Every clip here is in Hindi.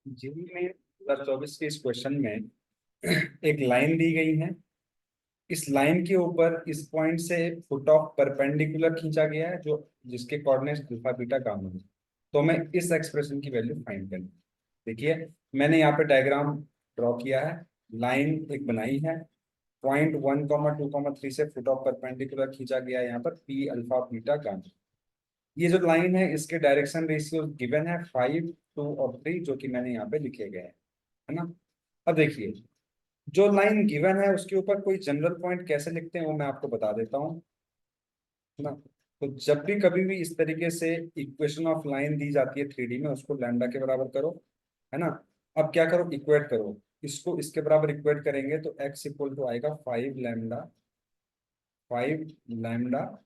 जीवी में 2024 के इस क्वेश्चन में एक लाइन दी गई है। इस लाइन के ऊपर इस पॉइंट से फुट ऑफ परपेंडिकुलर खींचा गया है, जो जिसके कोऑर्डिनेट्स अल्फा बीटा गामा है। तो मैं इस एक्सप्रेशन की वैल्यू फाइंड करनी। देखिए, मैंने यहाँ पे डायग्राम ड्रॉ किया है। लाइन एक बनाई है। पॉइंट 1,2,3 से फुट ऑफ परपेंडिकुलर खींचा गया है यहाँ पर पी अल्फा बीटा गामा। ये जो लाइन है इसके डायरेक्शन रेशियो गिवन है 5, 2 और 3, जो कि मैंने यहाँ पे लिखे गए हैं, है ना। अब देखिए, जो लाइन गिवन है उसके ऊपर कोई जनरल पॉइंट कैसे लिखते हैं वो मैं आपको बता देता हूँ, है ना। तो जब भी कभी भी इस तरीके से इक्वेशन ऑफ लाइन दी जाती है 3D में, उसको लैम्डा के बराबर करो, है ना। अब क्या करो, इक्वेट करो। इसको इसके बराबर इक्वेट करेंगे तो x इक्वल टू आएगा 5 लैम्डा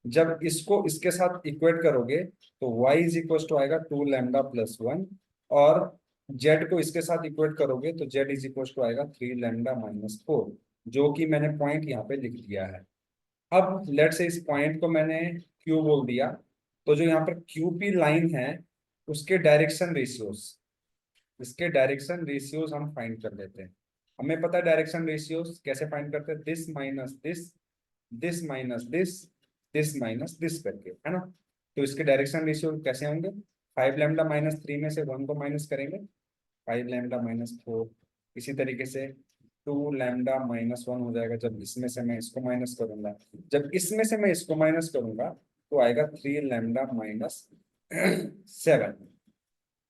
जब इसको इसके साथ इक्वेट करोगे तो y इज इक्वल टू आएगा 2 लैम्डा प्लस 1। और z को इसके साथ इक्वेट करोगे तो z इज इक्वल टू आएगा 3 लैम्डा माइनस 4, जो कि मैंने पॉइंट यहाँ पे लिख दिया है। अब लेट से इस पॉइंट को मैंने Q बोल दिया। तो जो यहाँ पर QP लाइन है उसके डायरेक्शन रेशियोज, इसके डायरेक्शन रेशियोज हम फाइंड कर लेते हैं। हमें पता है डायरेक्शन रेशियोज कैसे फाइंड करते हैं, this minus this, this minus this minus this करके, है ना। तो इसके डायरेक्शन रेशियो कैसे होंगे, 5 लैम्डा माइनस 3 में से 1 को माइनस करेंगे, 5 लैम्डा माइनस 4। इसी तरीके से 2 लैम्डा माइनस 1 हो जाएगा जब इसमें से मैं इसको माइनस करूंगा। जब इसमें से मैं इसको माइनस करूंगा तो आएगा 3 लैम्डा माइनस 7।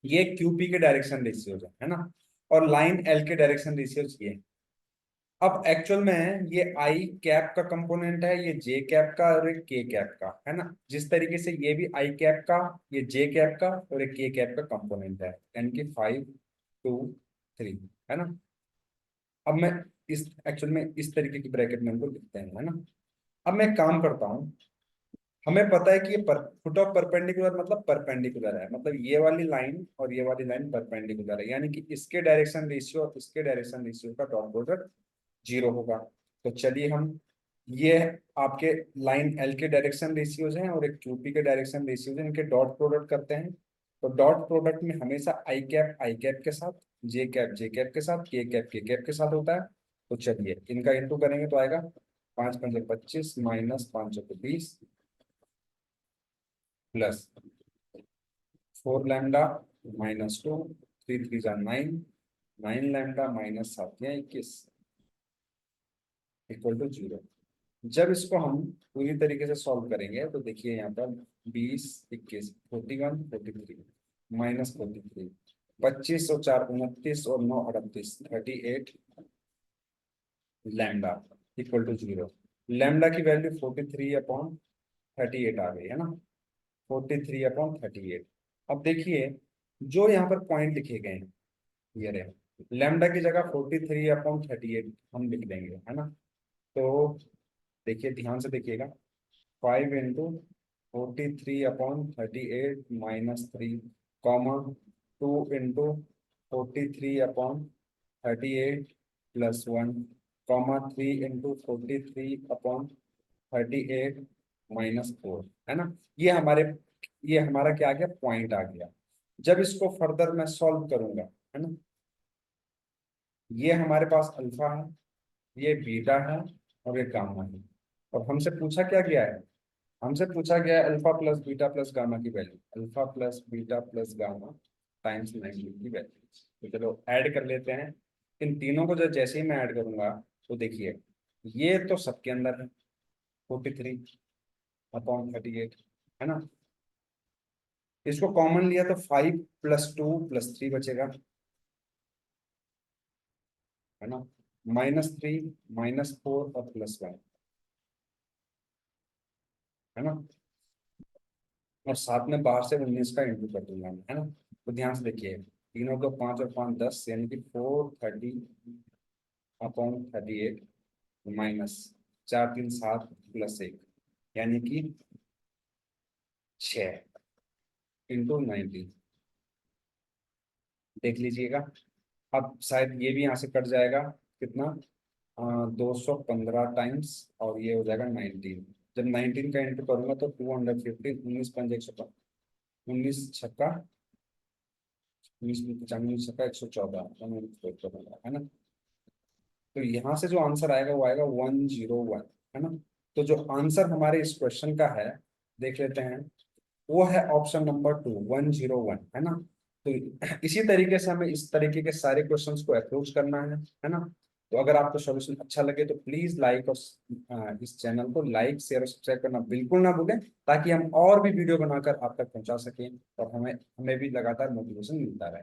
ये QP के डायरेक्शन रेशियोज है ना। और लाइन L के डायरेक्शन रेशियोज ये। अब एक्चुअल में ये आई कैप का कंपोनेंट है, ये जे कैप का और एक के कैप का, है ना। जिस तरीके से ये भी आई कैप का, ये जे कैप का और एक के कैप का कंपोनेंट है, यानी कि 5, 2, 3, है ना। अब मैं इस एक्चुअल में इस तरीके की ब्रैकेट में इनको लिखते हैं, है ना। अब मैं एक काम करता हूँ। हमें पता है कि ये फुट ऑफ परपेंडिकुलर मतलब परपेंडिकुलर है, मतलब ये वाली लाइन और ये वाली लाइन परपेंडिकुलर है, यानी कि इसके डायरेक्शन रेशियो और इसके डायरेक्शन रेशियो का डॉट प्रोडक्ट 0 होगा। तो चलिए हम ये आपके लाइन एल के डायरेक्शन रेशियोज हैं और एक QP के डायरेक्शन रेशियोज हैं, इनके डॉट प्रोडक्ट करते हैं। तो डॉट प्रोडक्ट में हमेशा आई कैप के साथ, जे कैप के साथ, के कैप के साथ होता है। तो चलिए इनका इंटू करेंगे तो आएगा 5×5 = 25 minus 5×20 plus 4 lambda minus 2, 3 3 9, 9 lambda minus 7 21 equal to 0। जब इसको हम पूरी तरीके से सॉल्व करेंगे तो देखिए यहाँ पर 20 21 41 43 -43, 25 और 4 29 और 9 38 लैम्डा इक्वल टू 0। लैम्डा की वैल्यू 43/38 आ गई, है ना। 43/38। अब देखिए, जो यहाँ पर पॉइंट लिखे गए हैं ये रहे, लैम्डा की जगह 43/38 हम लिख देंगे, है ना। तो देखिए, ध्यान से देखिएगा, 5 × 43/38 -3, कॉमा 2 × 43/38 +1, कॉमा 3 × 43/38 -4, है ना। ये हमारे ये हमारा क्या आ गया, पॉइंट आ गया। जब इसको फर्दर मैं सॉल्व करूंगा, है ना, ये हमारे पास अल्फा है, ये बीटा है और ये गामा है। और हमसे पूछा क्या गया है, हमसे पूछा गया है alpha plus beta plus gamma की value, alpha plus beta plus gamma times 90 की वैल्यू। तो चलो ऐड कर लेते हैं। इन तीनों को जब जैसे ही मैं ऐड करूंगा तो देखिए, ये तो सबके अंदर है, 43/38, है ना। इसको कॉमन लिया तो 5 + 2 + 3 बचेगा, है ना। -3 -4 और +1, है ना। और साथ में बाहर से 19 का इंटू कर दूंगा मैं, है ना। तो ध्यान से देखिए, तीनों को 5 और 5 10, यानी कि 430/38 माइनस 4 3 7 +1, यानी कि 6 × 19। देख लीजिएगा। अब शायद ये भी यहाँ से कट जाएगा, कितना, 215 टाइम्स, और ये हो जाएगा 19। जब 19 का इंटू करूंगा तो 250, 19 × 5 = 100, 19 छक्का 20 में 95 का 114 है ना। तो यहाँ से जो आंसर आएगा वो आएगा 101, है ना। तो जो आंसर हमारे इस क्वेश्चन का है, देख लेते हैं, वो है ऑप्शन नंबर 2, 101, है ना। तो इसी तरीके से हमें इस तरीके के सारे क्वेश्चंस को अप्रोच करना है ना। तो अगर आपको सॉल्यूशन अच्छा लगे तो प्लीज लाइक और इस चैनल को लाइक शेयर और सब्सक्राइब करना बिल्कुल ना भूलें, ताकि हम और भी वीडियो बनाकर आप तक पहुंचा सकें और हमें हमें भी लगातार मोटिवेशन मिलता रहे।